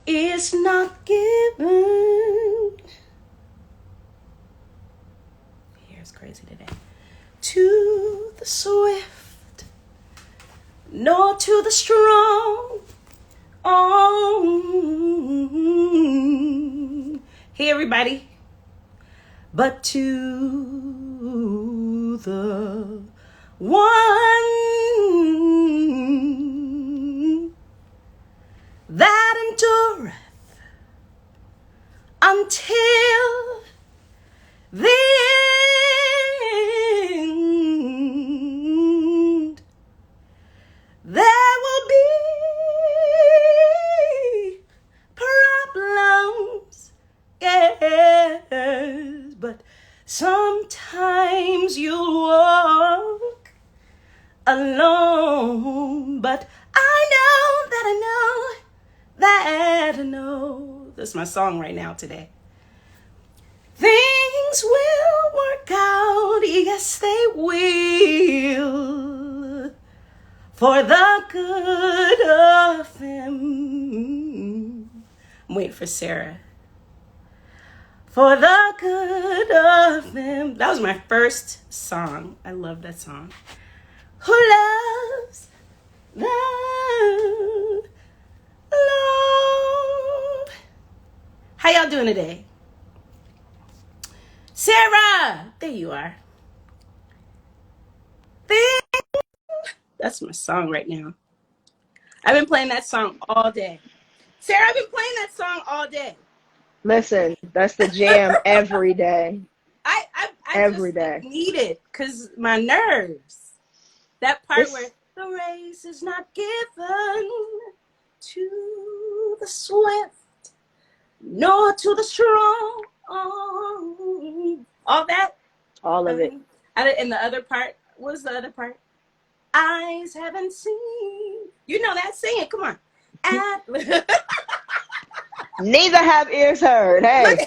is not given. Here's crazy today. To the swift, nor to the strong. Oh, hey everybody. But to the one that endureth until the end, there will be problems, yes, but sometimes you'll walk alone. But I know that I know. That's my song right now today. Things will work out, yes they will, for the good of them. I'm waiting for Sarah. For the good of them. That was my first song. I love that song. Who loves the Lord? How y'all doing today? Sarah! There you are. That's my song right now. I've been playing that song all day. Sarah, I've been playing that song all day. Listen, that's the jam every day. I every just day. need it because my nerves. That part where the race is not given to the swift, nor to the strong. All that. All of it. And the other part, what's the other part? Eyes haven't seen. You know that. Sing it. Come on. Neither have ears heard. Hey.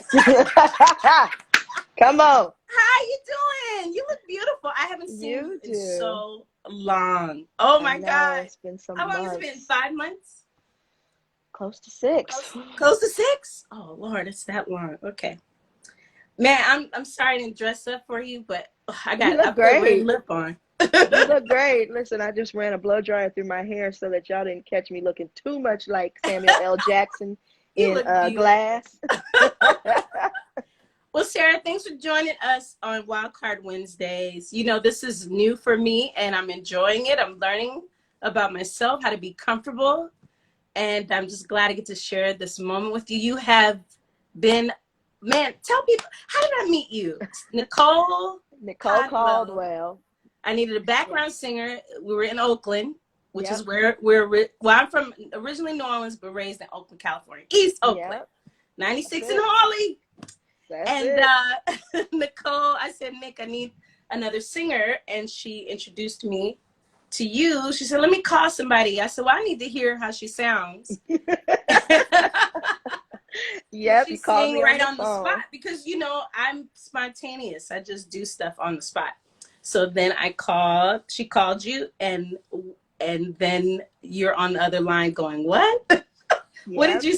Come on. How you doing? You look beautiful. I haven't seen you in so long. Oh my God. It's been some How long months. has it been? 5 months? Close to 6. Close to 6? Oh Lord, it's that long. Okay. Man, I'm sorry to dress up for you, but I put red lip on. You look great. Listen, I just ran a blow dryer through my hair so that y'all didn't catch me looking too much like Samuel L. Jackson in Glass. Well, Sarah, thanks for joining us on Wildcard Wednesdays. You know, this is new for me, and I'm enjoying it. I'm learning about myself, how to be comfortable, and I'm just glad I get to share this moment with you. You have been, man, tell people, how did I meet you? Nicole Caldwell. I needed a background singer. We were in Oakland, which is where I'm from, originally New Orleans, but raised in Oakland, California, East Oakland, 96 in Hawley. Nicole, I said, Nick, I need another singer. And she introduced me to you. She said, let me call somebody. I said, well, I need to hear how she sounds. She sang right on the spot because, you know, I'm spontaneous. I just do stuff on the spot. So then she called you, and then you're on the other line going, what? What did you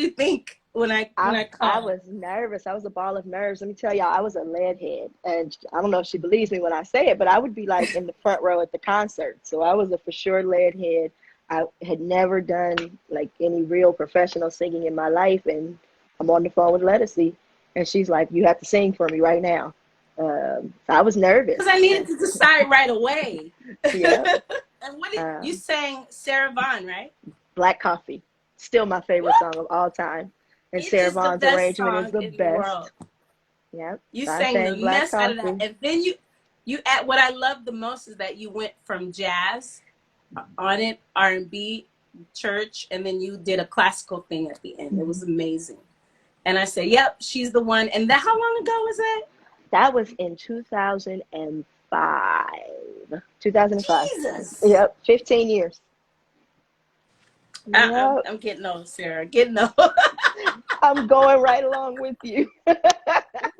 think when I called? I was nervous. I was a ball of nerves. Let me tell y'all, I was a lead head. And I don't know if she believes me when I say it, but I would be like in the front row at the concert. So I was a for sure lead head. I had never done like any real professional singing in my life. And I'm on the phone with Ledisi, and she's like, you have to sing for me right now. So I was nervous. Because I needed to decide right away. Yeah. And what did you sang? Sarah Vaughan, right? Black Coffee. Still my favorite song of all time. And Sarah Vaughan's arrangement is the best. Yep. You sang the mess out of that. And then you what I love the most is that you went from jazz on it, R&B, church, and then you did a classical thing at the end. It was amazing. And I said, yep, she's the one. And how long ago was that? That was in 2005. 2005. Jesus. Yep, 15 years. I'm getting old, Sarah. Getting old. I'm going right along with you.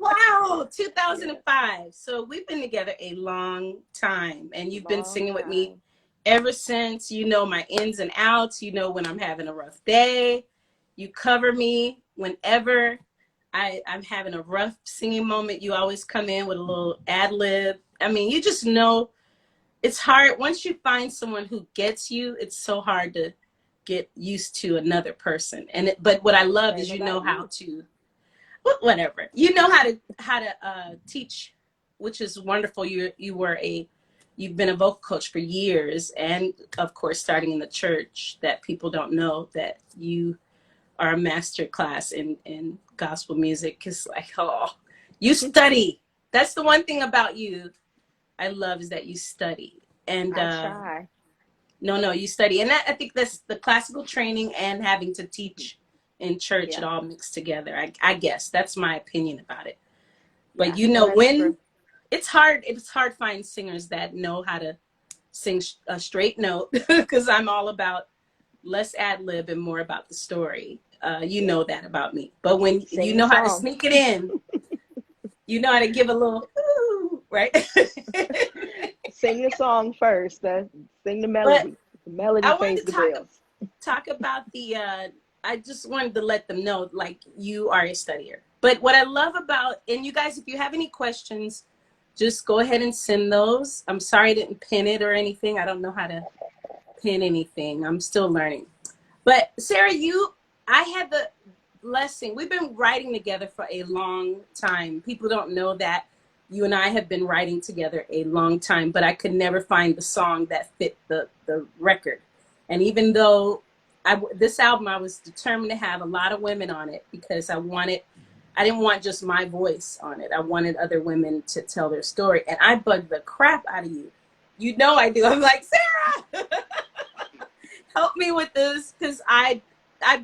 Wow, 2005. So we've been together a long time, and you've been singing with me ever since. You know my ins and outs. You know when I'm having a rough day. You cover me whenever I'm having a rough singing moment. You always come in with a little ad lib. I mean, you just know it's hard. Once you find someone who gets you, it's so hard to get used to another person. But what I love is you know how to, whatever. You know how to teach, which is wonderful. You've been a vocal coach for years, and of course, starting in the church, that people don't know that you are a master class in gospel music. It's like, oh, you study. That's the one thing about you I love, is that you study. And I try. no, you study. And I think that's the classical training and having to teach in church, Yeah. it all mixed together. I guess that's my opinion about it. Yeah. But you know, when True. it's hard finding singers that know how to sing a straight note, because I'm all about less ad lib and more about the story. You know that about me. But when you know how to sneak it in, you know how to give a little, ooh, right? Sing the song first. Sing the melody. The melody pays the bills. Talk about the, I just wanted to let them know, like, you are a studier. But what I love about, and you guys, if you have any questions, just go ahead and send those. I'm sorry I didn't pin it or anything. I don't know how to pin anything. I'm still learning. But Sara, I had the blessing. We've been writing together for a long time. People don't know that you and I have been writing together a long time, but I could never find the song that fit the record. And even though this album, I was determined to have a lot of women on it, because I didn't want just my voice on it. I wanted other women to tell their story. And I bugged the crap out of you. You know I do. I'm like, Sara, help me with this, because I've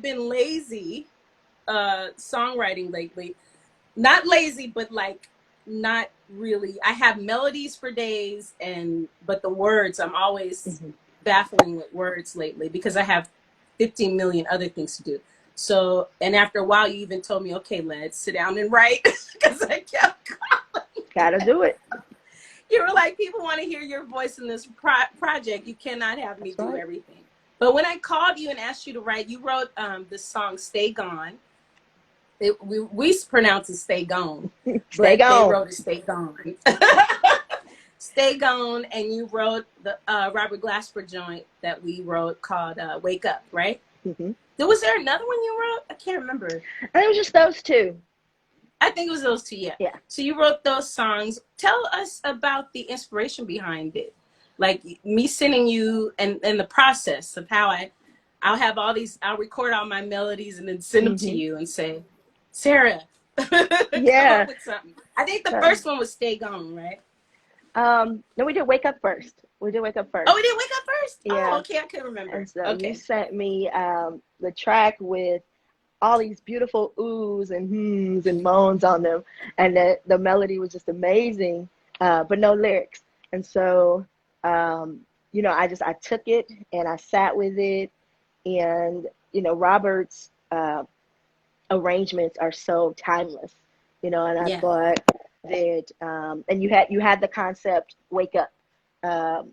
been lazy songwriting lately. Not lazy, but like not really. I have melodies for days, but the words, I'm always baffling with words lately, because I have 15 million other things to do. So, and after a while, you even told me, okay, let's sit down and write, because I kept calling. Gotta do it. You were like, people want to hear your voice in this project. You cannot have me do everything. But when I called you and asked you to write, you wrote this song, Stay Gone. We pronounce it Stay Gone. Stay Gone. They wrote it Stay Gone. Stay Gone. And you wrote the Robert Glasper joint that we wrote called Wake Up, right? Mm-hmm. Was there another one you wrote? I can't remember. I think it was just those two. I think it was those two, yeah. So you wrote those songs. Tell us about the inspiration behind it. Like me sending you and the process of how I'll have all these, I'll record all my melodies and then send them to you and say, Sara, yeah. come up with something. I think the first one was Stay Gone, right? No, we did Wake Up first. We did Wake Up first. Oh, we did Wake Up first? Yeah. Oh, okay, I couldn't remember. And so you sent me the track with all these beautiful oohs and hms and moans on them, and the melody was just amazing, but no lyrics. And so you know, I took it and I sat with it, and you know, Robert's arrangements are so timeless, you know, and I thought that and you had the concept Wake Up,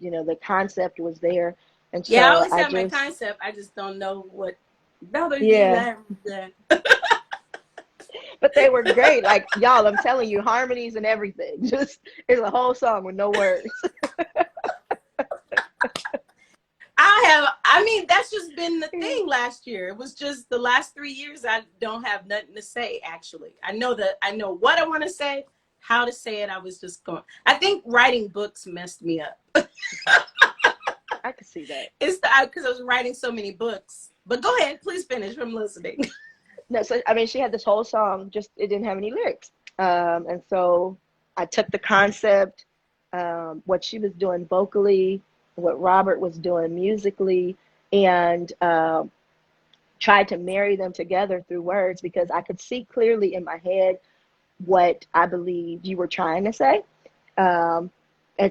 you know, the concept was there, and so I always have my concept. I just don't know what. But they were great. Like, y'all, I'm telling you, harmonies and everything. Just, it's a whole song with no words. I mean, that's just been the thing last year. It was just the last 3 years, I don't have nothing to say, actually. I know what I want to say, how to say it. I was just going. I think writing books messed me up. I could see that. It's because I was writing so many books. But go ahead, please finish. I'm listening. No, so I mean, she had this whole song, just it didn't have any lyrics, and so I took the concept, what she was doing vocally, what Robert was doing musically, and tried to marry them together through words, because I could see clearly in my head what I believed you were trying to say, and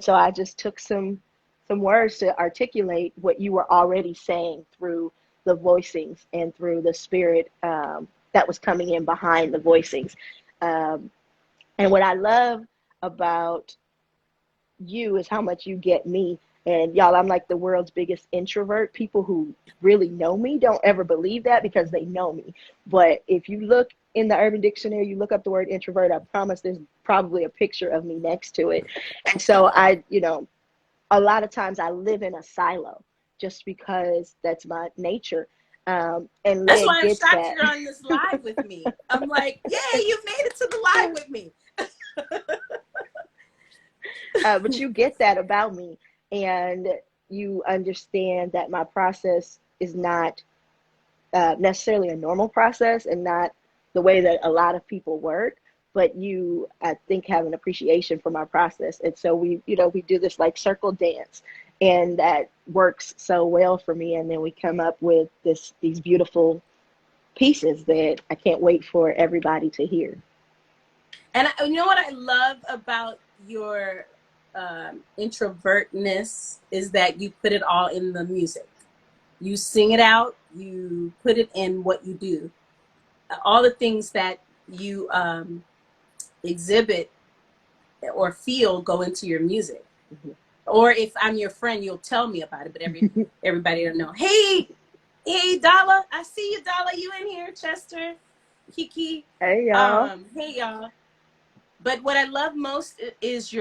so I just took some words to articulate what you were already saying through the voicings and through the spirit that was coming in behind the voicings. And what I love about you is how much you get me. And y'all, I'm like the world's biggest introvert. People who really know me don't ever believe that because they know me. But if you look in the Urban Dictionary, you look up the word introvert, I promise there's probably a picture of me next to it. And so a lot of times I live in a silo just because that's my nature. And That's Led why I'm gets shocked that. you're on this live with me. I'm like, yeah, you made it to the live with me. But you get that about me, and you understand that my process is not necessarily a normal process and not the way that a lot of people work. But you, I think, have an appreciation for my process, and so we do this like circle dance, and that works so well for me. And then we come up with these beautiful pieces that I can't wait for everybody to hear. And you know what I love about your introvertness is that you put it all in the music. You sing it out, you put it in what you do. All the things that you exhibit or feel go into your music. Mhm. Or if I'm your friend, you'll tell me about it, but everybody don't know. Hey, Dala, I see you, Dala. You in here, Chester, Kiki. Hey, y'all. Hey, y'all. But what I love most is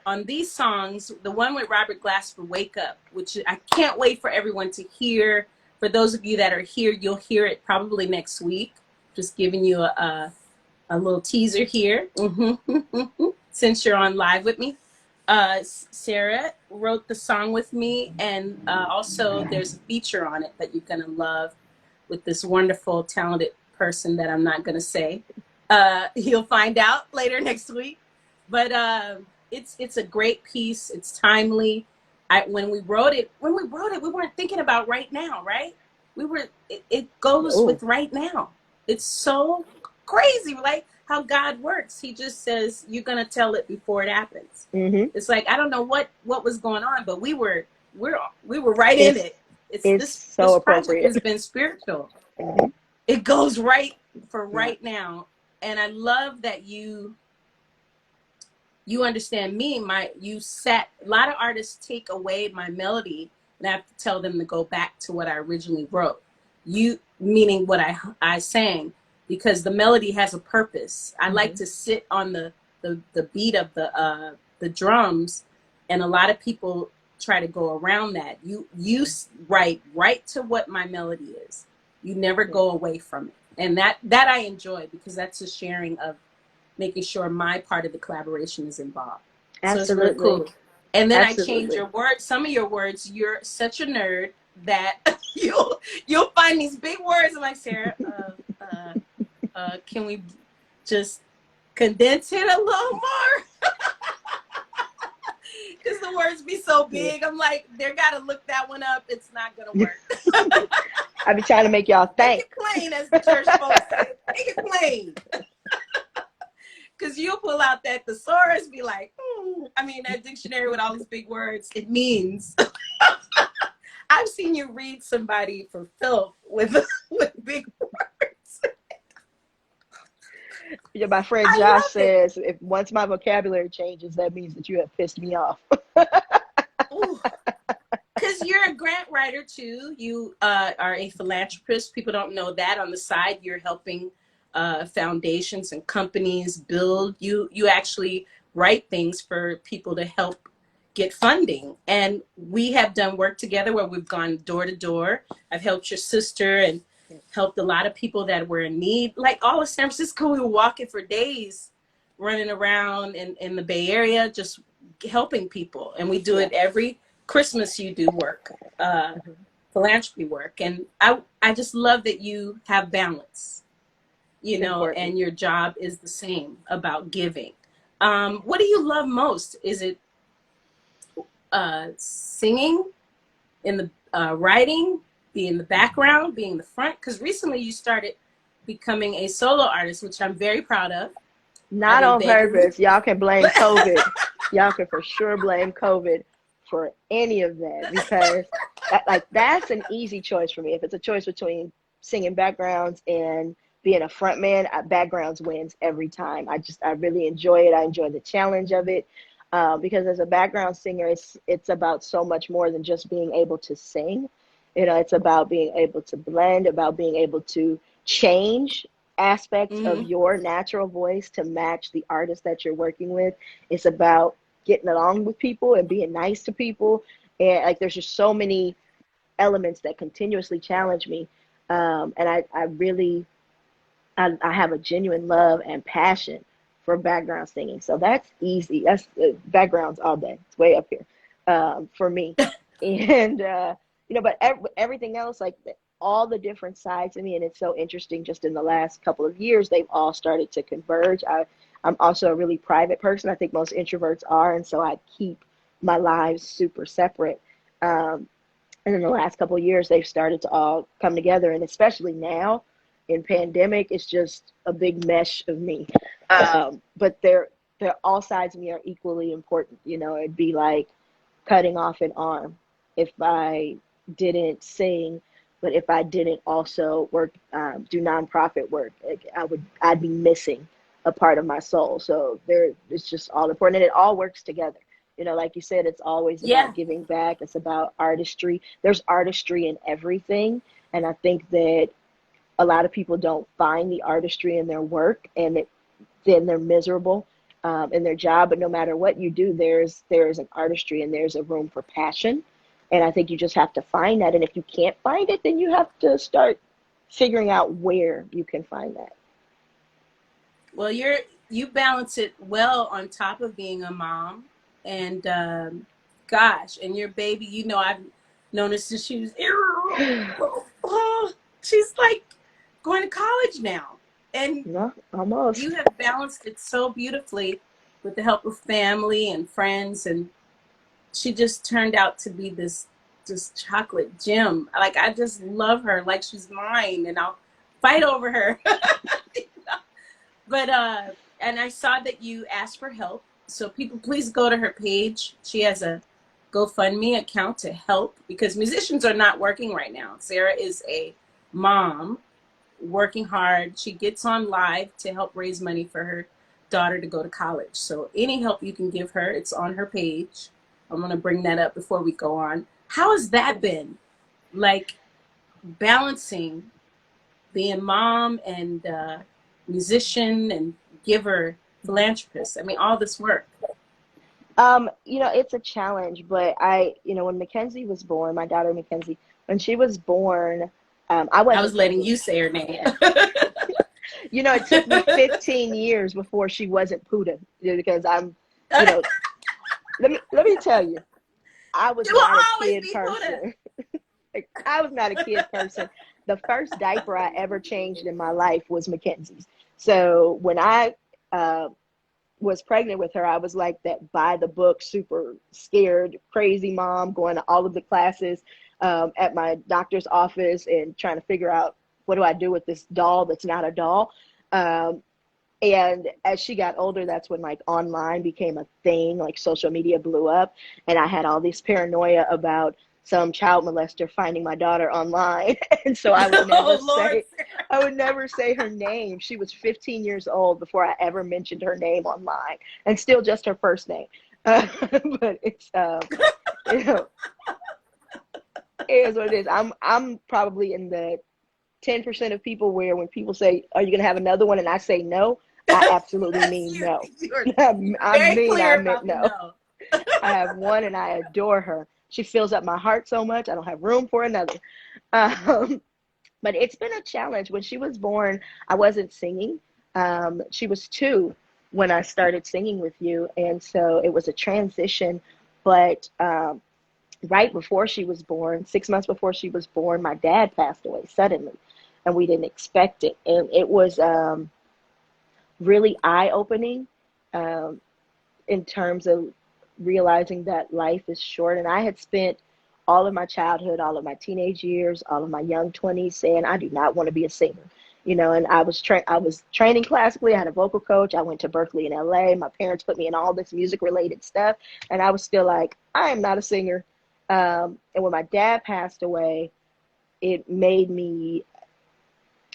on these songs, the one with Robert Glasper, Wake Up, which I can't wait for everyone to hear. For those of you that are here, you'll hear it probably next week. Just giving you a little teaser here. Since you're on live with me. Sarah wrote the song with me, and also there's a feature on it that you're going to love with this wonderful, talented person that I'm not going to say. You'll find out later next week. But it's a great piece. It's timely. When we wrote it, we weren't thinking about right now, right? It goes Oh, with right now. It's so crazy, like how God works. He just says, you're going to tell it before it happens. mm-hmm. It's like, I don't know what was going on, but we were right in It's it. It's it's so this project appropriate. has been spiritual. Mhm. It goes right for Yeah. right now. And I love that you understand me. A lot of artists take away my melody and I have to tell them to go back to what I originally wrote. You meaning what I sang, because the melody has a purpose. I like Mm-hmm. to sit on the beat of the drums, and a lot of people try to go around that. You write right to what my melody is. You never go away from it. And that I enjoy, because that's a sharing of making sure my part of the collaboration is involved. So it's really Absolutely. cool. And then I change Absolutely. your words, some of your words. You're such a nerd that you'll find these big words. I'm like, Sarah, can we just condense it a little more? Because the words be so Yeah. big. I'm like, they gotta look that one up. It's not gonna work. I be trying to make y'all Make think. it plain, as the church folks say. Make it plain. Because you'll pull out that thesaurus, be like, that dictionary with all these big words, it means. I've seen you read somebody for filth with big words. Yeah, my friend I Josh love it. says if once my vocabulary changes, that means that you have pissed me off. Because you're a grant writer too. You are a philanthropist. People don't know that. On the side, you're helping foundations and companies build. You actually write things for people to help get funding. And we have done work together where we've gone door to door. I've helped your sister and helped a lot of people that were in need. Like all of San Francisco, we were walking for days, running around in the Bay Area, just helping people. And we do Yeah. it every Christmas. You do work, Mm-hmm. philanthropy work. And I just love that you have balance, It's important. and your job is the same about giving. What do you love most? Is it singing, in the writing, being in the background, being in the front? Because recently you started becoming a solo artist, which I'm very proud of. I've Not been on begging you. purpose. Y'all can blame COVID. Y'all can for sure blame COVID for any of that, because that's an easy choice for me. If it's a choice between singing backgrounds and being a front man, backgrounds wins every time. I really enjoy it. I enjoy the challenge of it. Because as a background singer, it's about so much more than just being able to sing. It's about being able to blend, about being able to change aspects of Hmm. your natural voice to match the artist that you're working with. It's about getting along with people and being nice to people. And like, there's just so many elements that continuously challenge me. And I really, I have a genuine love and passion for background singing. So that's easy. That's backgrounds all day. It's way up here for me. And, but everything else, like all the different sides of me, and it's so interesting just in the last couple of years, they've all started to converge. I'm also a really private person. I think most introverts are. And so I keep my lives super separate. And in the last couple of years, they've started to all come together. And especially now in pandemic, it's just a big mesh of me. But they're all sides of me are equally important. It'd be like cutting off an arm if I didn't sing, but if I didn't also work, do nonprofit work, I'd be missing a part of my soul. So it's just all important, and it all works together. Like you said, it's always Yeah. about giving back. It's about artistry. There's artistry in everything. And I think that a lot of people don't find the artistry in their work, and then they're miserable in their job. But no matter what you do, there's an artistry and there's a room for passion. And I think you just have to find that. And if you can't find it, then you have to start figuring out where you can find that. Well, you balance it well on top of being a mom, and gosh, and your baby. I've known her since she was. Oh, she's like going to college now, and No, almost. you have balanced it so beautifully with the help of family and friends, and she just turned out to be this just chocolate gem. Like, I just love her like she's mine, and I'll fight over her. But and I saw that you asked for help. So people, please go to her page. She has a GoFundMe account to help, because musicians are not working right now. Sara is a mom working hard. She gets on live to help raise money for her daughter to go to college. So any help you can give her, it's on her page. I'm going to bring that up before we go on. How has that been? Like, balancing being mom and musician and giver, philanthropist. I mean, all this work. It's a challenge, but when Mackenzie was born, my daughter Mackenzie, when she was born, I I was wasn't letting singing. you say her name. It took me 15 years before she wasn't Puda, because you know, let me tell you, I was It will not a always kid be Huda. person. Like, I was not a kid person. The first diaper I ever changed in my life was Mackenzie's. So when I was pregnant with her, I was like that by the book, super scared, crazy mom, going to all of the classes at my doctor's office and trying to figure out, what do I do with this doll that's not a doll? Um, and as she got older, that's when like online became a thing, like social media blew up. And I had all this paranoia about some child molester finding my daughter online. And so Oh, Lord. I would never say her name. She was 15 years old before I ever mentioned her name online, and still just her first name. But it's, you know, it is what it is. I'm probably in the 10% of people where when people say, "Are you going to have another one?" and I say no, I absolutely mean no. You're I very mean, I clear meant about the no. no. I have one and I adore her. She fills up my heart so much, I don't have room for another. Um, but it's been a challenge. When she was born, I wasn't singing. She was 2 when I started singing with you. And so it was a transition. But right before she was born, 6 months before she was born, my dad passed away suddenly. And we didn't expect it. And it was really eye-opening um, in terms of realizing that life is short. And I had spent all of my childhood, all of my teenage years, all of my young 20s saying I do not want to be a singer. And I was training classically. I had a vocal coach. I went to Berkeley in LA. My parents put me in all this music related stuff. And I was still like, I am not a singer. And when my dad passed away, it made me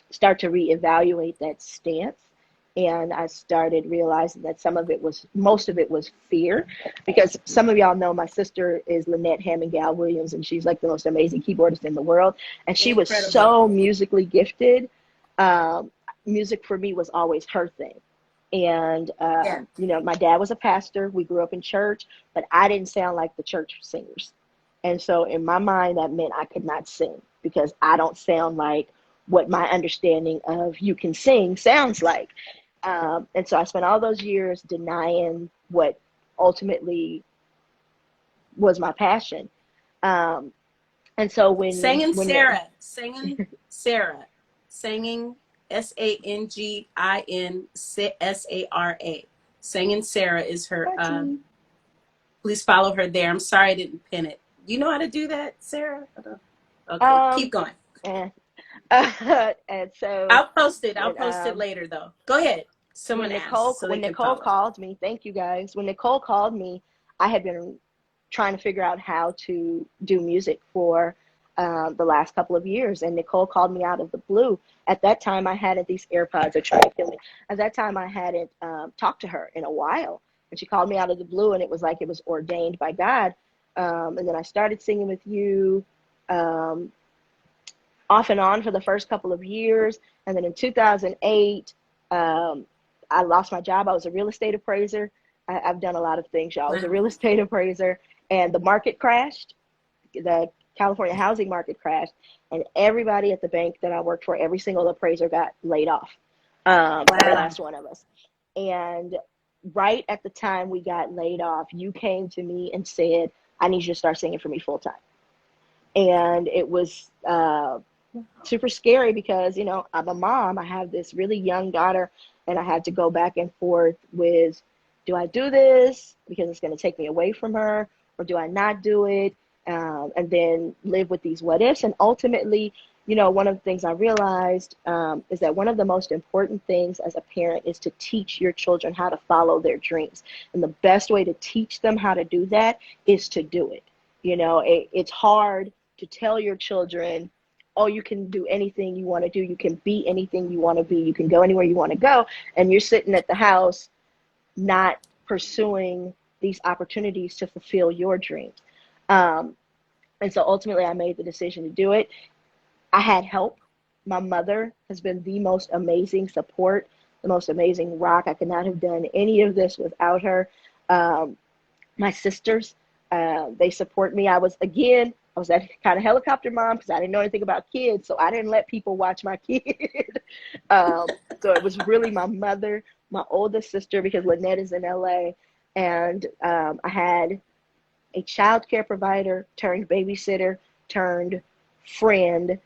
start to reevaluate that stance And I started realizing that most of it was fear, because some of y'all know my sister is Ledisi Williams, and she's like the most amazing keyboardist in the world. And she was Incredible. so musically gifted. Um, Music for me was always her thing. And, Yeah. you know, my dad was a pastor. We grew up in church, but I didn't sound like the church singers. And so in my mind, that meant I could not sing because I don't sound like what my understanding of you can sing sounds like. And so I spent all those years denying what ultimately was my passion. Um, and so Sangin when the, Sara, Sangin Sara, Sangin Sangin Sara. Sangin Sara is her. Please follow her there. I'm sorry I didn't pin it. You know how to do that, Sarah? Okay, keep um, going. and, and so I'll post it. I'll when post it later, though. Go ahead. Someone asked, so they when can Nicole follow. called me, thank you guys. When Nicole called me, I had been trying to figure out how to do music for the last couple of years, and Nicole called me out of the blue. At that time, I hadn't these AirPods are trying to kill me. At that time, I hadn't talked to her in a while, and she called me out of the blue, and it was like it was ordained by God. And then I started singing with you. Off and on for the first couple of years. And then in 2008, I lost my job. I was a real estate appraiser. I've done a lot of things, y'all. I was a Wow. real estate appraiser, and the market crashed. The California housing market crashed, and everybody at the bank that I worked for, every single appraiser got laid off. Every Wow. last one of us. And right at the time we got laid off, you came to me and said, I need you to start singing for me full time. And it was super scary because, you know, I'm a mom. I have this really young daughter, and I had to go back and forth with, do I do this because it's going to take me away from her, or do I not do it? And then live with these what ifs. And ultimately, you know, one of the things I realized is that one of the most important things as a parent is to teach your children how to follow their dreams. And the best way to teach them how to do that is to do it. You know, it's hard to tell your children, oh, you can do anything you want to do. You can be anything you want to be. You can go anywhere you want to go. And you're sitting at the house not pursuing these opportunities to fulfill your dreams. Um, and so ultimately, I made the decision to do it. I had help. My mother has been the most amazing support, the most amazing rock. I could not have done any of this without her. Um, my sisters, they support me. I was that kind of helicopter mom because I didn't know anything about kids, so I didn't let people watch my kid. So it was really my mother, my oldest sister, because Lynette is in LA, and I had a child care provider turned babysitter turned friend,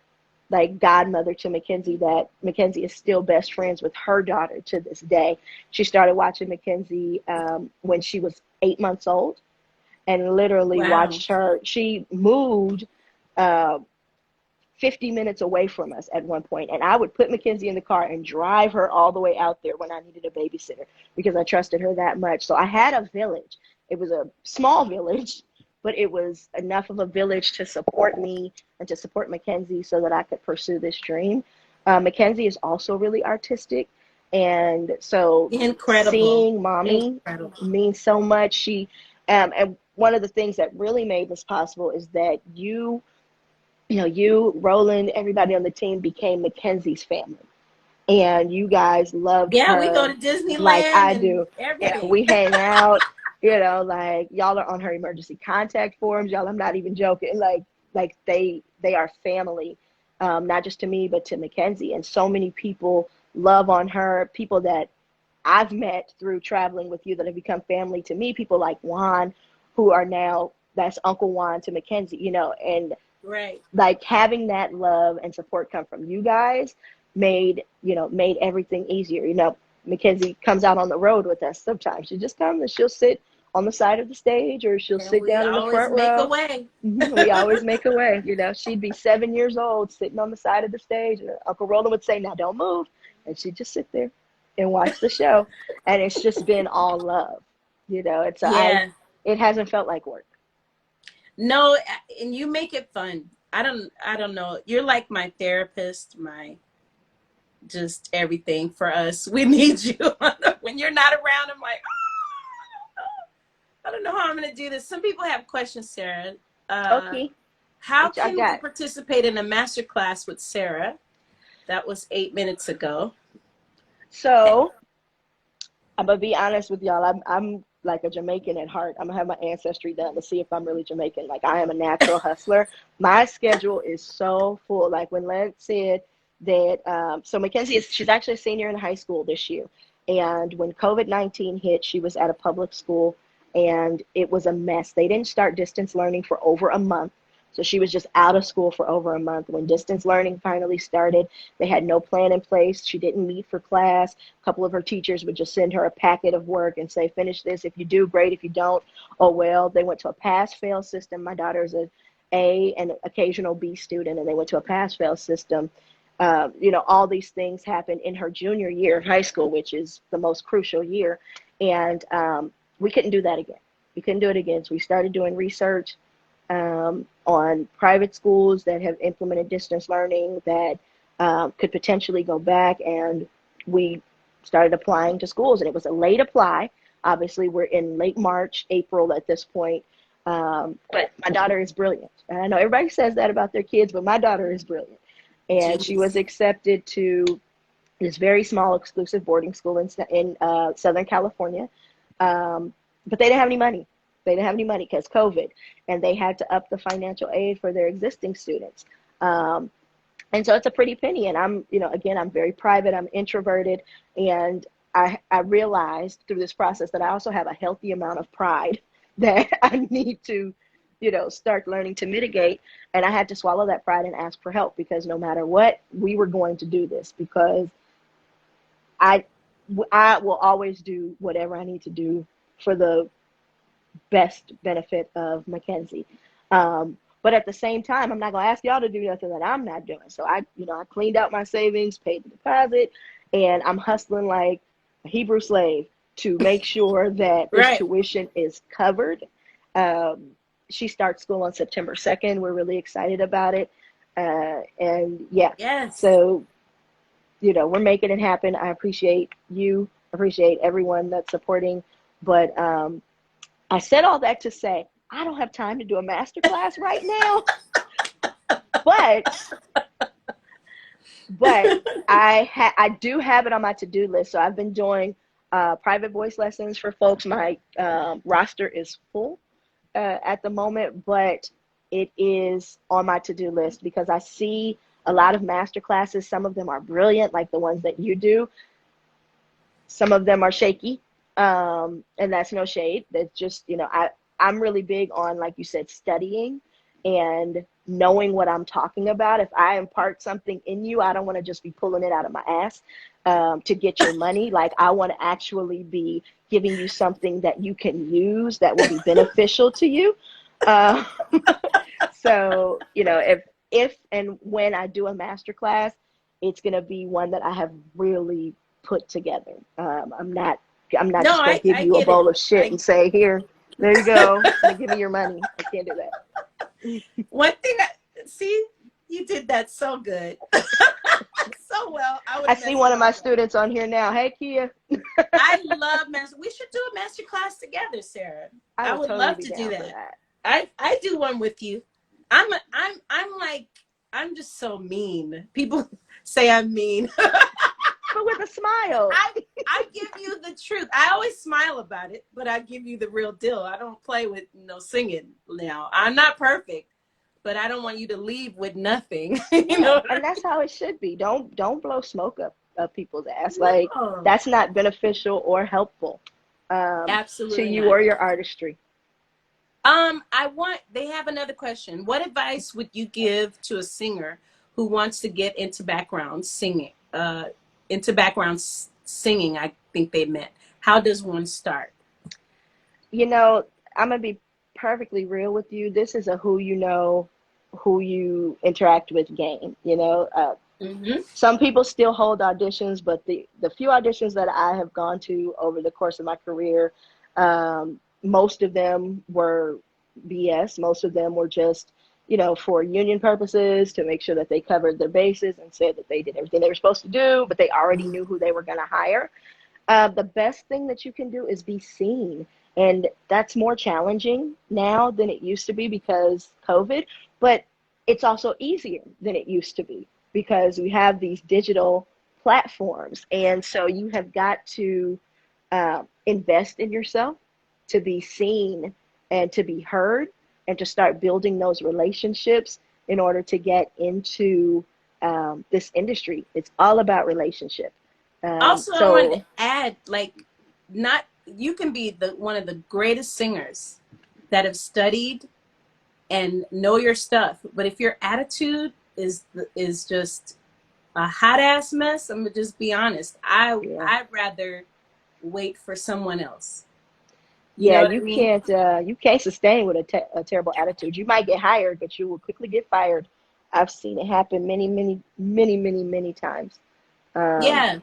like godmother to Mackenzie, that Mackenzie is still best friends with her daughter to this day. She started watching Mackenzie when she was 8 months old, and literally Wow. watched her. She moved uh, 50 minutes away from us at one point, and I would put Mackenzie in the car and drive her all the way out there when I needed a babysitter because I trusted her that much. So I had a village. It was a small village, but it was enough of a village to support me and to support Mackenzie so that I could pursue this dream. Mackenzie is also really artistic, and so Incredible. seeing mommy Incredible. means so much. And one of the things that really made this possible is that you, Roland, everybody on the team became Mackenzie's family. And you guys loved Yeah, we go her to like Disneyland I and do. Yeah, everything. we hang out, like y'all are on her emergency contact forms. Y'all, I'm not even joking. Like they are family, not just to me, but to Mackenzie. And so many people love on her, people that I've met through traveling with you that have become family to me, people like Juan, who are now, that's Uncle Juan to Mackenzie, and Right. like having that love and support come from you guys made everything easier. Mackenzie comes out on the road with us sometimes. She just comes and she'll sit on the side of the stage, or she'll And sit we down in the always front make a row. way. We always make a way. She'd be 7 years old sitting on the side of the stage, and Uncle Roland would say, now don't move, and she'd just sit there and watch the show. And it's just been all love. Yeah. It hasn't felt like work. No, and you make it fun. I don't know. You're like my therapist, my just everything for us. We need you. When you're not around, I'm like, I don't know how I'm going to do this. Some people have questions, Sara. Okay. How What y'all can we got? participate in a masterclass with Sara? That was 8 minutes ago. So I'm gonna be honest with y'all. I'm like a Jamaican at heart. I'm gonna have my ancestry done to see if I'm really Jamaican. Like I am a natural hustler. My schedule is so full. Like when Len said that, so Mackenzie she's actually a senior in high school this year. And when COVID-19 hit, she was at a public school and it was a mess. They didn't start distance learning for over a month. So she was just out of school for over a month. When distance learning finally started, they had no plan in place. She didn't meet for class. A couple of her teachers would just send her a packet of work and say, finish this. If you do, great. If you don't, oh well. They went to a pass-fail system. My daughter's an A and occasional B student, and they went to a pass-fail system. All these things happened in her junior year of high school, which is the most crucial year. And we couldn't do that again. We couldn't do it again. So we started doing research on private schools that have implemented distance learning that could potentially go back, and we started applying to schools, and it was a late apply. Obviously, we're in late March, April at this point, but my daughter is brilliant. And I know everybody says that about their kids, but my daughter is brilliant. And she was accepted to this very small exclusive boarding school in Southern California, but they didn't have any money. They didn't have any money because COVID, and they had to up the financial aid for their existing students. And so it's a pretty penny. And I'm very private. I'm introverted. And I realized through this process that I also have a healthy amount of pride that I need to, start learning to mitigate. And I had to swallow that pride and ask for help, because no matter what, we were going to do this, because I will always do whatever I need to do for the best benefit of Mackenzie. But at the same time, I'm not going to ask y'all to do nothing that I'm not doing. So I cleaned out my savings, paid the deposit, and I'm hustling like a Hebrew slave to make sure that this tuition is covered. She starts school on September 2nd. We're really excited about it. Yes. So, we're making it happen. I appreciate you, appreciate everyone that's supporting. But I said all that to say, I don't have time to do a masterclass right now, but I do have it on my to-do list. So I've been doing private voice lessons for folks. My roster is full at the moment, but it is on my to-do list because I see a lot of masterclasses. Some of them are brilliant, like the ones that you do. Some of them are shaky. And that's no shade. That's just, I'm really big on, like you said, studying and knowing what I'm talking about. If I impart something in you, I don't want to just be pulling it out of my ass to get your money. Like, I want to actually be giving you something that you can use that will be beneficial to you. So, if and when I do a masterclass, it's going to be one that I have really put together. I'm not just going to give you a bowl of shit and say, here, there you go, give me your money. I can't do that. One thing, see, you did that so good. So well. I see one of my students on here now. Hey, Kia. I love we should do a master class together, Sara. I would totally love to do that. I do one with you. I'm just so mean. People say I'm mean. But with a smile. I give you the truth. I always smile about it, but I give you the real deal. I don't play with no singing now. I'm not perfect, but I don't want you to leave with nothing. And that's how it should be. Don't blow smoke up people's ass. No. Like, that's not beneficial or helpful absolutely to you not. or your artistry. They have another question. What advice would you give to a singer who wants to get into background singing? I think they meant. How does one start? I'm going to be perfectly real with you. This is a who you interact with game. Some people still hold auditions, but the few auditions that I have gone to over the course of my career, most of them were BS. Most of them were just, for union purposes, to make sure that they covered their bases and said that they did everything they were supposed to do, but they already knew who they were going to hire. The best thing that you can do is be seen. And that's more challenging now than it used to be because COVID, but it's also easier than it used to be because we have these digital platforms. And so you have got to invest in yourself to be seen and to be heard and to start building those relationships in order to get into this industry. It's all about relationship. Also, I So wanted to add, like, not you can be one of the greatest singers that have studied and know your stuff, but if your attitude is just a hot ass mess, I'm gonna just be honest. I'd rather wait for someone else. You yeah, know what I mean? you can't sustain with a terrible attitude. You might get hired, but you will quickly get fired. I've seen it happen many, many, many, many, many times. Um, Yeah,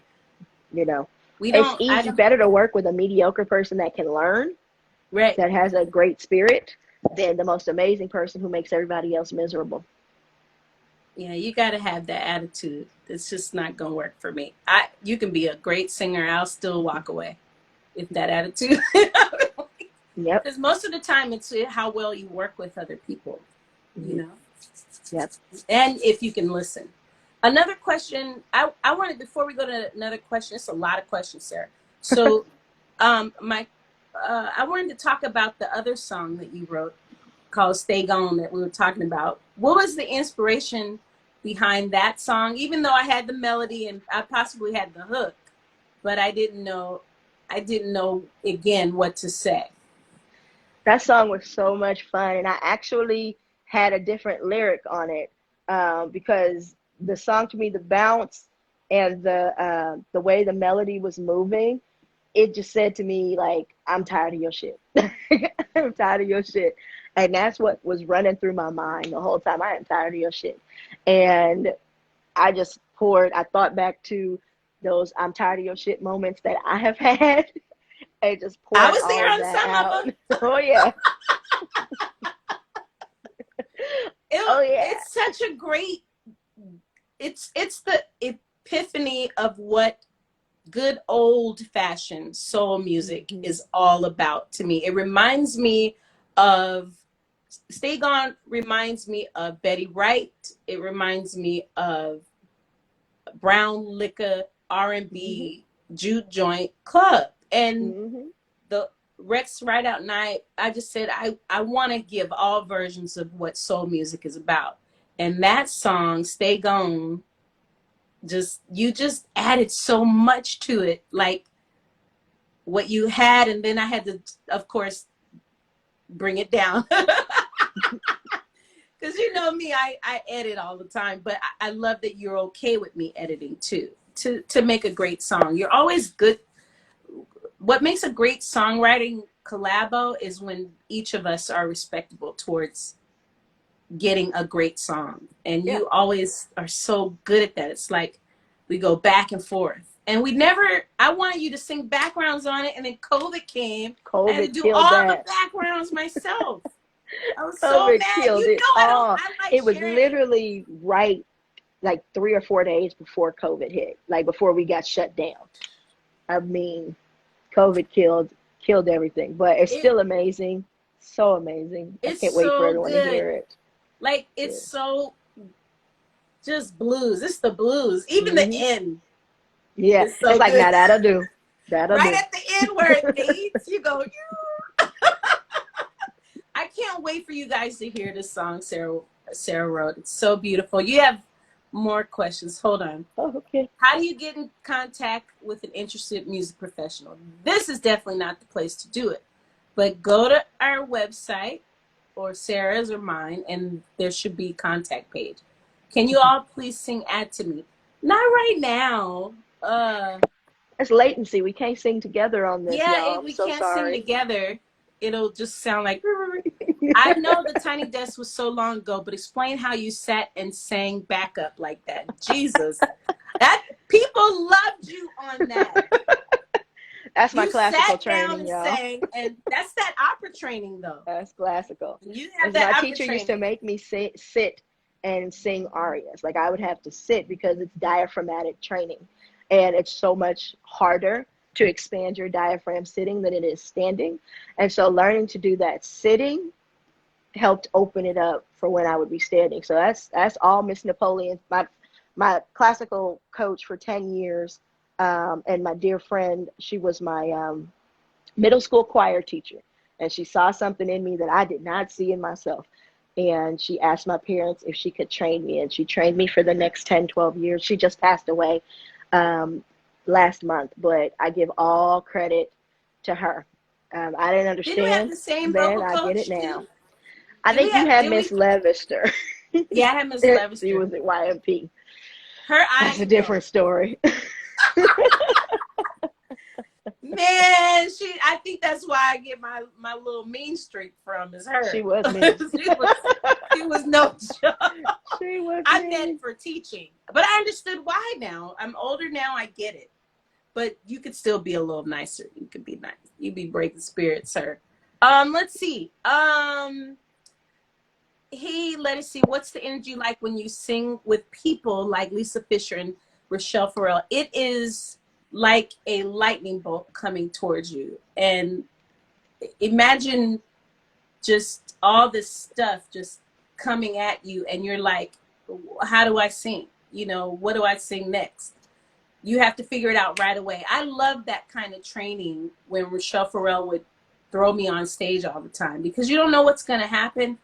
you know, we it's don't. I easy, don't. better to work with a mediocre person that can learn, Right. that has a great spirit, than the most amazing person who makes everybody else miserable. Yeah, you got to have that attitude. It's just not gonna work for me. You can be a great singer. I'll still walk away if that attitude. Yep, Because most of the time, it's how well you work with other people. You hmm know. yep. And if you can listen. Another question, I wanted, before we go to another question, it's a lot of questions, Sarah. So I wanted to talk about the other song that you wrote called Stay Gone that we were talking about. What was the inspiration behind that song? Even though I had the melody and I possibly had the hook, but I didn't know again what to say. That song was so much fun, and I actually had a different lyric on it because the song, to me, the bounce and the way the melody was moving, it just said to me like, "I'm tired of your shit. I'm tired of your shit," and that's what was running through my mind the whole time. I am tired of your shit, and I just poured. I thought back to those "I'm tired of your shit" moments that I have had, and just I poured was all there of on that some of out. them. Oh yeah. Oh yeah. It's such a great, it's the epiphany of what good old fashioned soul music Hmm. is all about to me. It reminds me of Stay Gone, reminds me of Betty Wright. It reminds me of Brown Liquor Hmm. R&B Juke Joint Club. And Hmm. the Rex Right Out Night, I just said I want to give all versions of what soul music is about. And that song, Stay Gone, you just added so much to it. Like what you had, and then I had to, of course, bring it down. Because you know me, I edit all the time, but I love that you're okay with me editing too, to make a great song. You're always good. What makes a great songwriting collabo is when each of us are respectable towards getting a great song. And Yeah. you always are so good at that. It's like we go back and forth. And I wanted you to sing backgrounds on it, and then COVID came. I had to COVID do killed all the that. backgrounds myself. I was so COVID mad. killed You it know all. I like It was sharing. literally right like 3 or 4 days before COVID hit, like before we got shut down. I mean, COVID killed everything, but it's It still amazing. So amazing. I it's can't wait for so everyone to good. hear it. Like Yeah. it's so just blues. It's the blues. Even the Hmm. end Yeah. is It's so like, good. now that'll do. That'll Right do. at the end where it fades, you go, I can't wait for you guys to hear this song Sarah wrote. It's so beautiful. You have more questions. Hold on. Oh, okay. How do you get in contact with an interested music professional? This is definitely not the place to do it. But go to our website or Sarah's or mine, and there should be a contact page. Can you all please sing Add to Me? Not right now. It's latency. We can't sing together on this, Yeah, y'all. I'm we so can't sing sorry. together. It'll just sound like. I know the Tiny Desk was so long ago, but explain how you sat and sang backup like that. Jesus, that people loved you on that. That's my You classical sat down training, and y'all. sang, and that's that opera training though. That's classical. You have Because that my opera teacher used to training. make me sit and sing arias. Like I would have to sit because it's diaphragmatic training, and it's so much harder to expand your diaphragm sitting than it is standing. And so learning to do that sitting helped open it up for when I would be standing. So that's all Miss Napoleon, my classical coach for 10 years, and my dear friend. She was my middle school choir teacher, and she saw something in me that I did not see in myself. And she asked my parents if she could train me, and she trained me for the next 10, 12 years. She just passed away last month, but I give all credit to her. I didn't Didn't we have understand the same then. vocal I get it coach too? now. I think you had Did we? Miss Levister. Yeah, I had Miss She Levister. was at YMP. Her That's eyes a though. different story. Man, I think that's why I get my little mean streak from is She her. was mean. she was no joke. She was I meant mean. for teaching. But I understood why now. I'm older now, I get it. But you could still be a little nicer. You could be nice. You'd be breaking spirits, sir. Let's see. Hey, let us see. What's the energy like when you sing with people like Lisa Fisher and Rochelle Farrell? It is like a lightning bolt coming towards you. And imagine just all this stuff just coming at you, and you're like, how do I sing? You know, what do I sing next? You have to figure it out right away. I love that kind of training when Rochelle Farrell would throw me on stage all the time, because you don't know what's going to happen.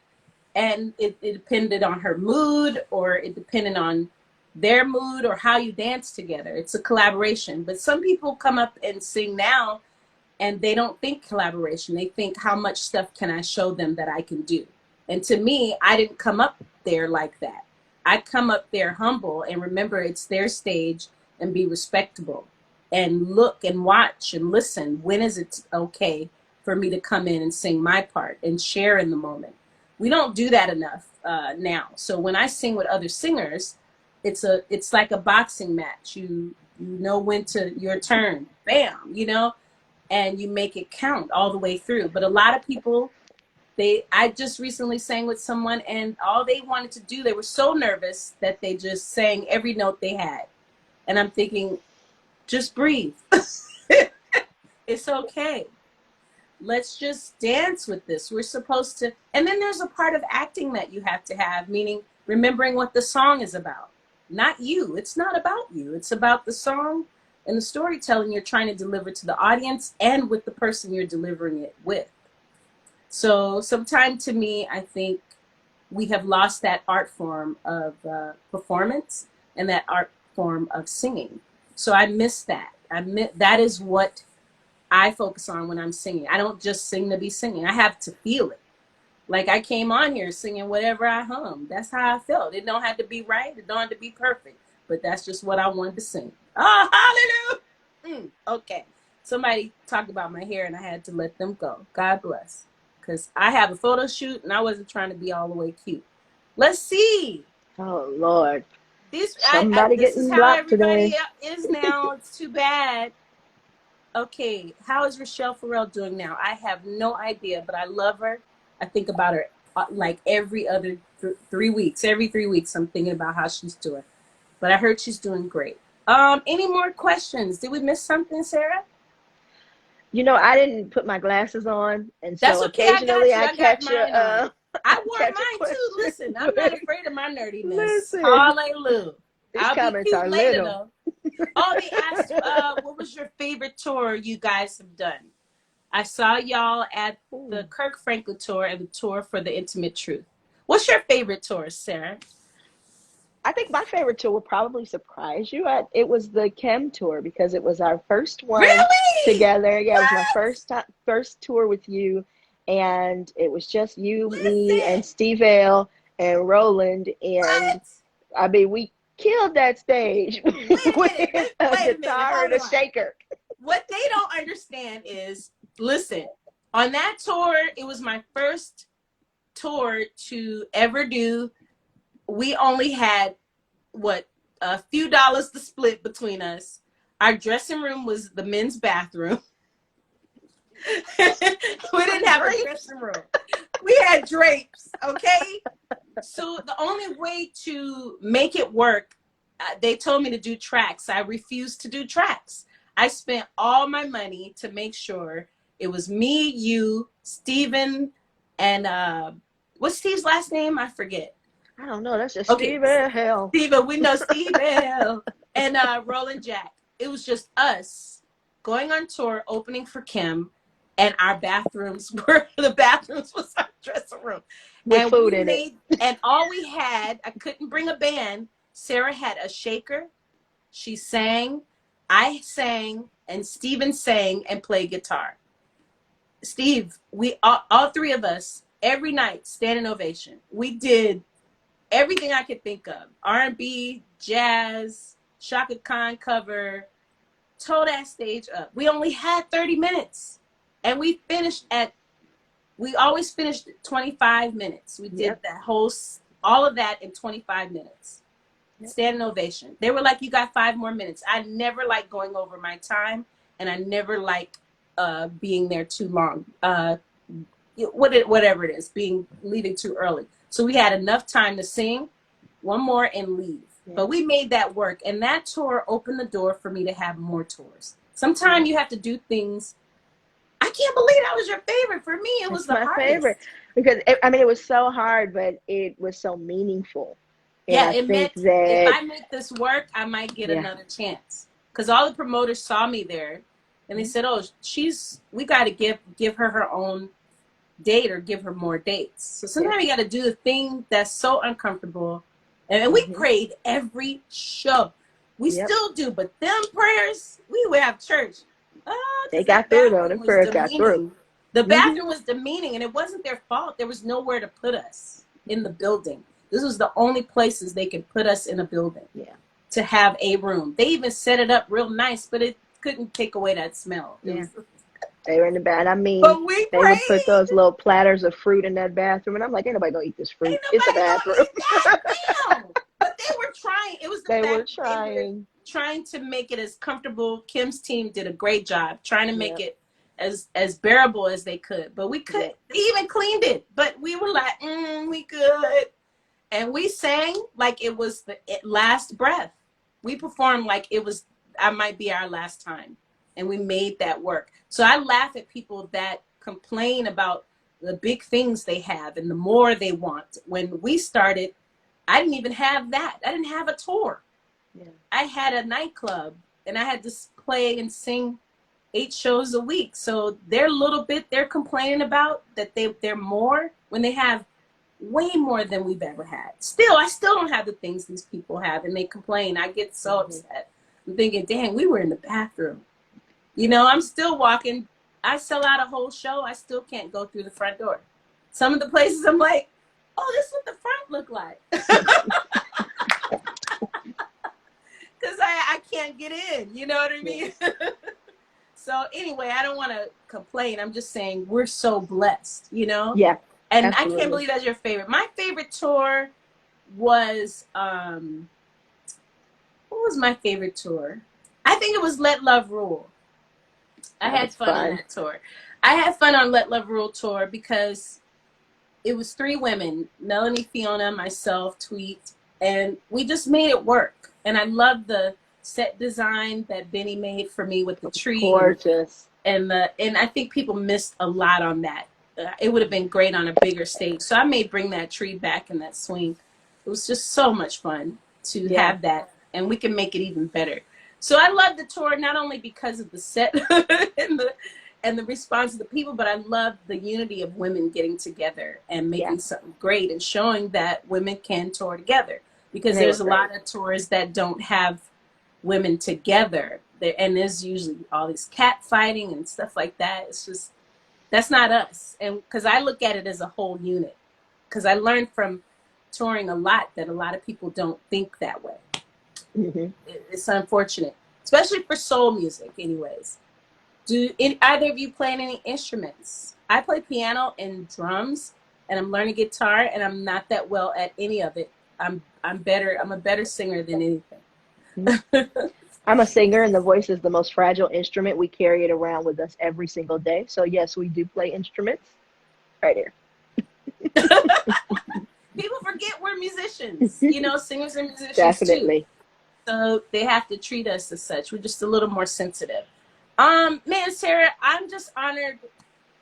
And it depended on her mood, or it depended on their mood, or how you dance together. It's a collaboration. But some people come up and sing now and they don't think collaboration. They think, how much stuff can I show them that I can do? And to me, I didn't come up there like that. I come up there humble and remember it's their stage, and be respectable and look and watch and listen. When is it okay for me to come in and sing my part and share in the moment? We don't do that enough now. So when I sing with other singers, it's like a boxing match. You know when to your turn, bam, you know, and you make it count all the way through. But a lot of people, I just recently sang with someone, and all they wanted to do, they were so nervous that they just sang every note they had. And I'm thinking, just breathe. It's okay. Let's just dance with this. We're supposed to. And then there's a part of acting that you have to have, meaning remembering what the song is about. Not you. It's not about you. It's about the song and the storytelling you're trying to deliver to the audience and with the person you're delivering it with. So sometimes, to me, I think we have lost that art form of performance and that art form of singing. So I miss that. That is what I focus on when I'm singing. I don't just sing to be singing. I have to feel it. Like I came on here singing whatever I hummed. That's how I felt. It don't have to be right. It don't have to be perfect. But that's just what I wanted to sing. Oh, hallelujah. Okay. Somebody talked about my hair and I had to let them go. God bless. Because I have a photo shoot and I wasn't trying to be all the way cute. Let's see. Oh Lord. This Somebody is getting how blocked everybody today. is now. It's too bad. Okay, how is Rochelle Farrell doing now? I have no idea, but I love her. I think about her like every other 3 weeks. Every 3 weeks, I'm thinking about how she's doing. But I heard she's doing great. Any more questions? Did we miss something, Sarah? You know, I didn't put my glasses on, and That's so okay. I got occasionally you. I I got catch mine on. I wore catch a mine too. question. Listen, I'm not But afraid of my nerdiness. listen, Hallelujah. these I'll be comments cute are later, little. though. Oh, they asked, what was your favorite tour you guys have done? I saw y'all at the Ooh. Kirk Franklin tour and the tour for the Intimate Truth. What's your favorite tour, Sarah? I think my favorite tour will probably surprise you. It was the Chem tour because it was our first one Really? together. Yeah, it was my What? first tour with you, and it was just you, me, and Listen. Steve Ale and Roland. And What? I mean, we killed that stage Wait a minute. with a Wait a minute. guitar and Hold a on. shaker. What they don't understand is, listen, on that tour, it was my first tour to ever do. We only had what, a few dollars to split between us. Our dressing room was the men's bathroom. We didn't have a dressing room. We had drapes, okay? So the only way to make it work, they told me to do tracks. I refused to do tracks. I spent all my money to make sure it was me, you, Steven, and what's Steve's last name? I forget. I don't know. That's just Okay, Steven Hell. Steven, we know Steven. And Roland Jack. It was just us going on tour, opening for Kim, and our bathrooms were the bathrooms was our dressing room. With And food we in it. made, and all we had, I couldn't bring a band. Sarah had a shaker. She sang, I sang, and Steven sang and played guitar. Steve, we all three of us every night standing ovation. We did everything I could think of: R&B, jazz, Shaka Khan cover, tore that stage up. We only had 30 minutes, and we always finished 25 minutes. We did that whole, all of that in 25 minutes. Standing ovation. They were like, you got 5 more minutes. I never like going over my time, and I never like being there too long. Whatever it is, leaving too early. So we had enough time to sing one more and leave. But we made that work, and that tour opened the door for me to have more tours. Sometimes you have to do things. I can't believe that was your favorite. For me, it was the hardest. My favorite, because it was so hard, but it was so meaningful. And it meant that if I make this work, I might get another chance. Because all the promoters saw me there, and they said, "Oh, we got to give her her own date or give her more dates." So sometimes you got to do the thing that's so uncomfortable. And we prayed every show. We still do, but them prayers, we would have church. They got through though. The prayers got through. The bathroom was demeaning, and it wasn't their fault. There was nowhere to put us in the building. This was the only places they could put us in a building to have a room. They even set it up real nice, but it couldn't take away that smell. They were in the bath. I mean, they would put those little platters of fruit in that bathroom, and I'm like, ain't nobody gonna eat this fruit. It's a bathroom. But they were trying. It was they were trying to make it as comfortable. Kim's team did a great job trying to make it as bearable as they could. But we could. They even cleaned it. But we were like, we good. And we sang like it was the last breath. We performed like I might be our last time. And we made that work. So I laugh at people that complain about the big things they have and the more they want. When we started, I didn't even have that. I didn't have a tour. I had a nightclub, and I had to play and sing 8 shows a week. So they're complaining about that they're more when they have way more than we've ever had. I still don't have the things these people have, and they complain. I get so upset. I'm thinking, dang, we were in the bathroom. I'm still walking. I sell out a whole show. I still can't go through the front door. Some of the places I'm like, oh, this is what the front look like. Because I can't get in. You know what I mean? So anyway, I don't want to complain. I'm just saying we're so blessed, Yeah. And absolutely. I can't believe that's your favorite. My favorite tour was, what was my favorite tour? I think it was Let Love Rule. I had fun on that tour. I had fun on Let Love Rule tour because it was 3 women, Melanie, Fiona, myself, Tweet, and we just made it work. And I love the set design that Benny made for me with the tree. Gorgeous. And I think people missed a lot on that. It would have been great on a bigger stage. So I may bring that tree back and that swing. It was just so much fun to have that, and we can make it even better. So I love the tour, not only because of the set and the response of the people, but I love the unity of women getting together and making something great and showing that women can tour together. Because there's a lot of tours that don't have women together. And there's usually all this cat fighting and stuff like that. It's just, that's not us. And because I look at it as a whole unit. Because I learned from touring a lot that a lot of people don't think that way. It's unfortunate, especially for soul music anyways. Do either of you play any instruments? I play piano and drums, and I'm learning guitar, and I'm not that well at any of it. I'm a better singer than anything. I'm a singer, and the voice is the most fragile instrument. We carry it around with us every single day. So yes, we do play instruments. Right here. People forget we're musicians, you know, singers and musicians too. Definitely. So they have to treat us as such. We're just a little more sensitive. Man, Sara, I'm just honored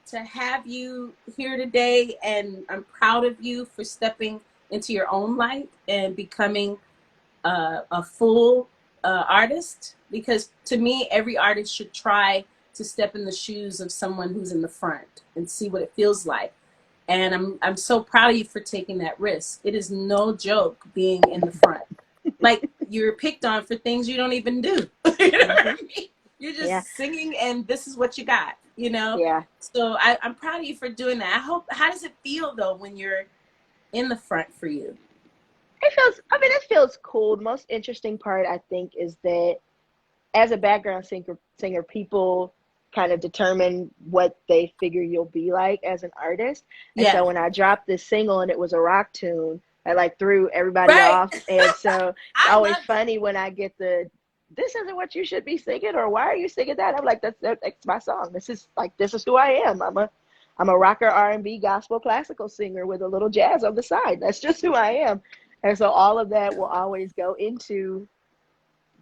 to have you here today, and I'm proud of you for stepping into your own light and becoming a full artist, because to me, every artist should try to step in the shoes of someone who's in the front and see what it feels like. And I'm so proud of you for taking that risk. It is no joke being in the front. Like, you're picked on for things you don't even do. You know what I mean? You're just singing, and this is what you got, you know? Yeah. So I'm proud of you for doing that. How does it feel, though, when you're in the front for you? It feels cool. The most interesting part, I think, is that as a background singer, people kind of determine what they figure you'll be like as an artist. And so when I dropped this single and it was a rock tune, I like threw everybody off. And so it's always funny when I get this isn't what you should be singing, or why are you singing that? I'm like, that's my song. This is who I am. I'm a rocker, R&B, gospel, classical singer with a little jazz on the side. That's just who I am. And so all of that will always go into,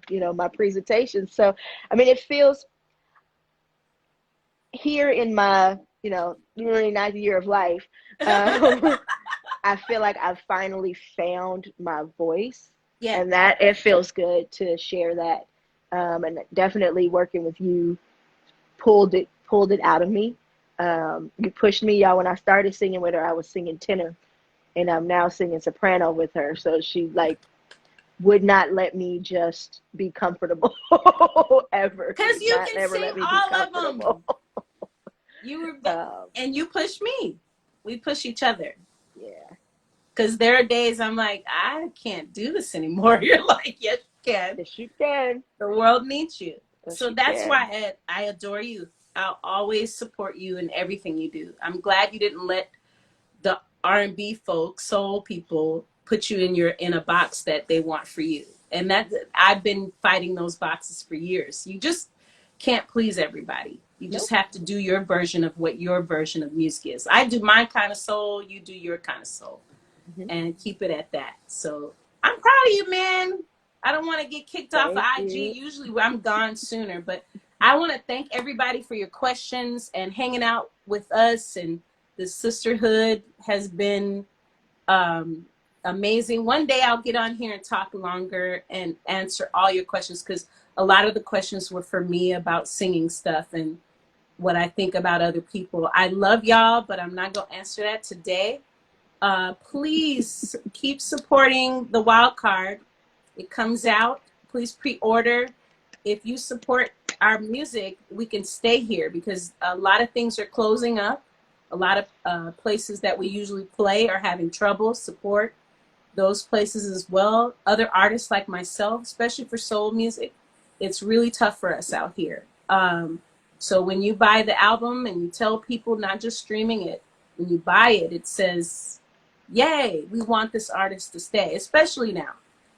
you know, my presentation. So, I mean, it feels here in my, you know, 29th year of life, I feel like I've finally found my voice. Yeah. And that it feels good to share that. And definitely working with you pulled it out of me. You pushed me, y'all. When I started singing with her, I was singing tenor, and I'm now singing soprano with her. So she would not let me just be comfortable ever. Because you can sing all of them. You were, and you push me. We push each other. Yeah. Because there are days I'm like, I can't do this anymore. You're like, yes, you can. Yes, you can. The world needs you. Yes, so that's why I adore you. I'll always support you in everything you do. I'm glad you didn't let the R&B folk, soul people, put you in a box that they want for you. And that I've been fighting those boxes for years. You just can't please everybody. You just have to do your version of what your version of music is. I do my kind of soul, you do your kind of soul. And keep it at that. So I'm proud of you, man. I don't want to get kicked off of IG. Usually I'm gone sooner, but I want to thank everybody for your questions and hanging out with us. And the sisterhood has been amazing. One day I'll get on here and talk longer and answer all your questions, because a lot of the questions were for me about singing stuff and what I think about other people. I love y'all, but I'm not going to answer that today. Please keep supporting the wild card. It comes out. Please pre-order. If you support our music, we can stay here, because a lot of things are closing up. A lot of places that we usually play are having trouble. Support those places as well. Other artists like myself, especially for soul music, it's really tough for us out here. So when you buy the album and you tell people, not just streaming it, when you buy it, it says, yay, we want this artist to stay, especially now.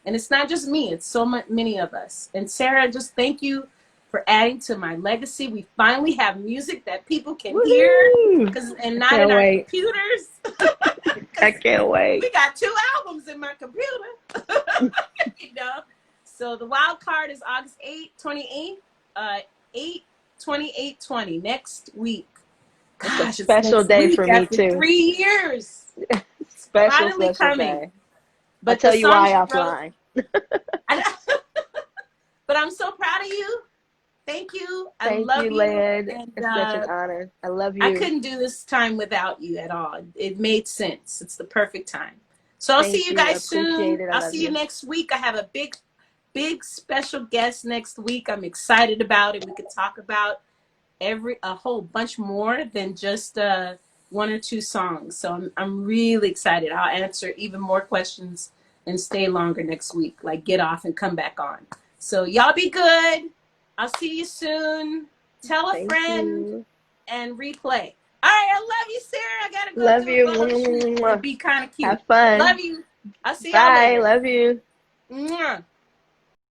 And it's not just me, it's so many of us. And Sara, just thank you for adding to my legacy. We finally have music that people can hear, and not in our computers. I can't wait. We got 2 albums in my computer. You know? So the wild card is August 28/20, next week. Gosh, it's a special day for me too. 3 years. Special coming. Day. But I'll tell you why offline. But I'm so proud of you. Thank you. I love you, Led. It's such an honor. I love you. I couldn't do this time without you at all. It made sense. It's the perfect time. So I'll see you guys soon. I'll see you next week. I have a big special guest next week. I'm excited about it. We could talk about a whole bunch more than just 1 or 2 songs. So I'm really excited. I'll answer even more questions and stay longer next week. Like, get off and come back on. So y'all be good. I'll see you soon. Tell a friend and replay. All right, I love you, Sara. I gotta go. Love you. Be kind of cute. Have fun. Love you. I'll see y'all later. Bye. Love you. Mwah.